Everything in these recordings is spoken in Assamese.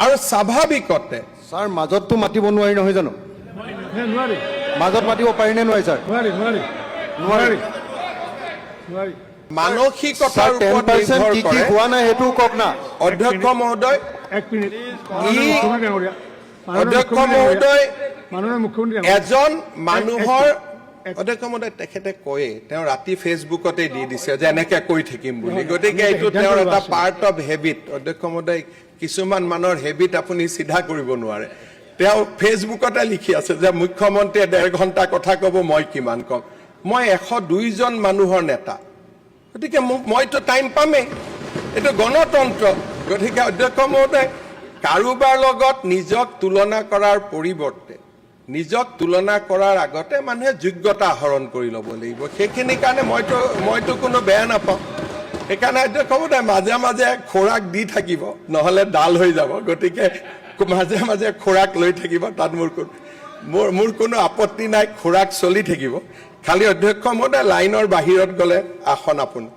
আৰু স্বাভাৱিকতে স্যাৰ মাজতটো মাতিব নোৱাৰি নহয় জানো নোৱাৰি মাজত মাতিব পাৰি নে নোৱাৰি স্যাৰ নোৱাৰি নোৱাৰি নোৱাৰি নোৱাৰি মানসিকতাৰ স্যাৰ ওপৰত 10% নিৰ্ভৰ কি কি কৰে হোৱা নাই হেতু কওক না অধ্যক্ষ মহোদয় এক মিনিট অধ্যক্ষ মহোদয় মাননীয় মুখ্যমন্ত্ৰী এজন মানুহৰ অধ্যক্ষ মহোদয় তেখেতে কয়ে তেওঁ ৰাতি ফেচবুকতে দি দিছে যে এনেকে কৈ থাকিম বুলি গতিকে এইটো তেওঁৰ এটা পাৰ্ট অফ হেবিট অধ্যক্ষ মহোদয় কিছুমান মানুহৰ হেবিট আপুনি চিধা কৰিব নোৱাৰে তেওঁ ফেচবুকতে লিখি আছে যে মুখ্যমন্ত্ৰীয়ে 1.5 ঘণ্টা কথা ক'ব মই কিমান কম মই 102 জন মানুহৰ নেতা গতিকে মইতো টাইম পামেই এইটো গণতন্ত্ৰ গতিকে অধ্যক্ষ মহোদয় কাৰোবাৰ লগত নিজক তুলনা কৰাৰ পৰিৱৰ্তে নিজক তুলনা কৰাৰ আগতে মানুহে যোগ্যতা আহৰণ কৰি ল'ব লাগিব সেইখিনি কাৰণে মইতো কোনো বেয়া নাপাওঁ সেইকাৰণে অধ্যক্ষ মহোদয় মাজে মাজে খোৰাক দি থাকিব নহ'লে ডাল হৈ যাব গতিকে মাজে মাজে খোৰাক লৈ থাকিব তাত মোৰ কোনো আপত্তি নাই খোৰাক চলি থাকিব খালি অধ্যক্ষ মহোদয় লাইনৰ বাহিৰত গ'লে আসন আপুনি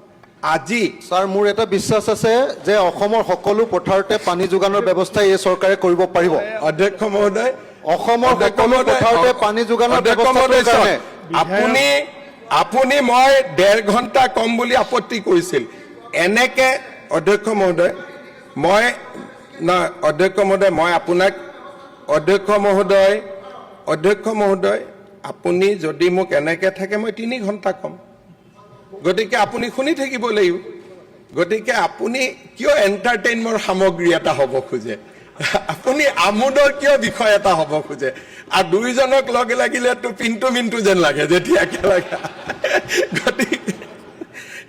আজি স্যাৰ মোৰ এটা বিশ্বাস আছে যে অসমৰ সকলো পথাৰতে পানী যোগানৰ ব্যৱস্থা এই চৰকাৰে কৰিব পাৰিব অধ্যক্ষ মহোদয় অসমৰ সকলো পথাৰতে পানী যোগানৰ ব্যৱস্থা আপুনি মই 1.5 ঘণ্টা কম বুলি আপত্তি কৰিছিল এনেকে অধ্যক্ষ মহোদয় মই আপোনাক অধ্যক্ষ মহোদয় আপুনি যদি মোক এনেকে থাকে মই 3 ঘণ্টা কম গতিকে আপুনি শুনি থাকিব লাগিব গতিকে আপুনি কিয় এন্টাৰটেইনমেন্টৰ সামগ্ৰী এটা হ'ব খোজে আপুনি আমোদৰ কিয় বিষয় এটা হ'ব খোজে আৰু দুইজনক লগে লাগিলেতো পিন্টু মিন্টু যেন লাগে যেতিয়া একেলগে গতিকে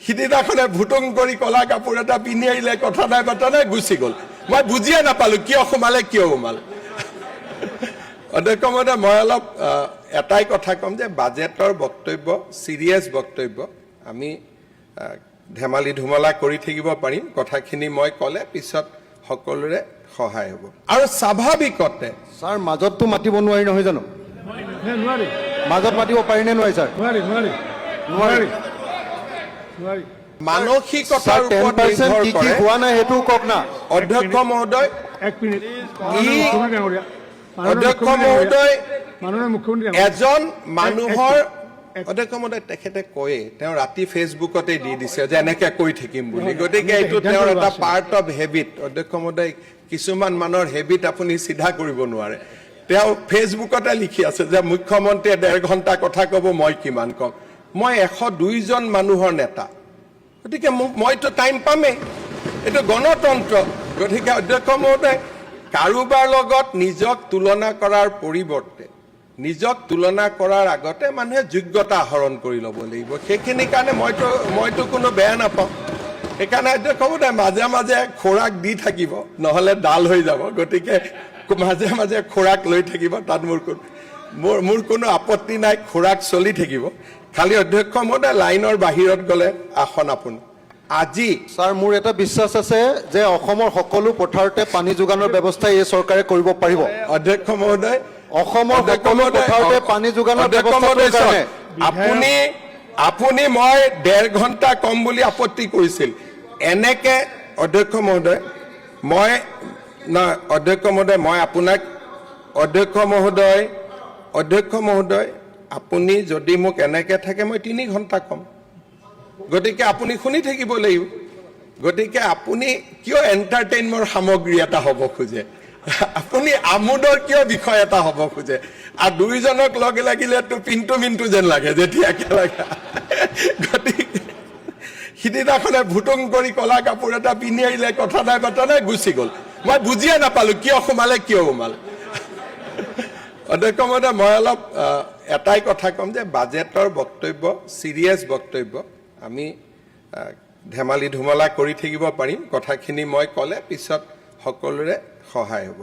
সিদিনাখনে ভুটুং কৰি কলা কাপোৰ এটা পিন্ধি আহিলে কথা নাই বাৰ্তা নাই গুচি গ'ল মই বুজিয়ে নাপালো কিয় সোমালে অধ্যক্ষ মহোদয় মই অলপ এটাই কথা ক'ম যে বাজেটৰ বক্তব্য চিৰিয়াছ বক্তব্য আমি ধেমালি ধুমলা কৰি থাকিব পাৰিম কথাখিনি মই ক'লে পিছত সকলোৰে সহায় হ'ব আৰু স্বাভাৱিকতে স্যাৰ মাজতটো মাতিব নোৱাৰি নহয় জানো নোৱাৰি মাজত মাতিব পাৰি নে নোৱাৰি স্যাৰ নোৱাৰি নোৱাৰি নোৱাৰি নোৱাৰি মানসিকতাৰ স্যাৰ ওপৰত 10% নিৰ্ভৰ কি কি কৰে হোৱা নাই হেতু কওক না অধ্যক্ষ মহোদয় এক মিনিট অধ্যক্ষ মহোদয় মাননীয় মুখ্যমন্ত্ৰী এজন মানুহৰ অধ্যক্ষ মহোদয় তেখেতে কয়ে তেওঁ ৰাতি ফেচবুকতে দি দিছে যে এনেকে কৈ থাকিম বুলি গতিকে এইটো তেওঁৰ এটা পাৰ্ট অফ হেবিট অধ্যক্ষ মহোদয় কিছুমান মানুহৰ হেবিট আপুনি চিধা কৰিব নোৱাৰে তেওঁ ফেচবুকতে লিখি আছে যে মুখ্যমন্ত্ৰীয়ে 1.5 ঘণ্টা কথা ক'ব মই কিমান কম মই 102 জন মানুহৰ নেতা গতিকে মইতো টাইম পামেই এইটো গণতন্ত্ৰ গতিকে অধ্যক্ষ মহোদয় কাৰোবাৰ লগত নিজক তুলনা কৰাৰ পৰিৱৰ্তে নিজক তুলনা কৰাৰ আগতে মানুহে যোগ্যতা আহৰণ কৰি ল'ব লাগিব সেইখিনি কাৰণে মইতো কোনো বেয়া নাপাওঁ সেইকাৰণে অধ্যক্ষ মহোদয় মাজে মাজে খোৰাক দি থাকিব নহ'লে ডাল হৈ যাব গতিকে মাজে মাজে খোৰাক লৈ থাকিব তাত মোৰ কোনো আপত্তি নাই খোৰাক চলি থাকিব খালি অধ্যক্ষ মহোদয় লাইনৰ বাহিৰত গ'লে আসন আপুনি আজি স্যাৰ মোৰ এটা বিশ্বাস আছে যে অসমৰ সকলো পথাৰতে পানী যোগানৰ ব্যৱস্থা এই চৰকাৰে কৰিব পাৰিব অধ্যক্ষ মহোদয় অসমৰ সকলো পথাৰতে পানী যোগানৰ ব্যৱস্থা আপুনি মই 1.5 ঘণ্টা কম বুলি আপত্তি কৰিছিল এনেকে অধ্যক্ষ মহোদয় মই আপোনাক অধ্যক্ষ মহোদয় আপুনি যদি মোক এনেকে থাকে মই 3 ঘণ্টা কম গতিকে আপুনি শুনি থাকিব লাগিব গতিকে আপুনি কিয় এন্টাৰটেইনমেন্টৰ সামগ্ৰী এটা হ'ব খোজে আপুনি আমোদৰ কিয় বিষয় এটা হ'ব খোজে আৰু দুইজনক লগে লাগিলেতো পিন্টু মিন্টু যেন লাগে যেতিয়া একেলগে গতিকে সিদিনাখনে ভুটুং কৰি কলা কাপোৰ এটা পিন্ধি আহিলে কথা নাই বাৰ্তা নাই গুচি গ'ল মই বুজিয়ে নাপালো কিয় সোমালে অধ্যক্ষ মহোদয় মই অলপ এটাই কথা ক'ম যে বাজেটৰ বক্তব্য চিৰিয়াছ বক্তব্য আমি ধেমালি ধুমলা কৰি থাকিব পাৰিম কথাখিনি মই ক'লে পিছত সকলোৰে সহায় হ'ব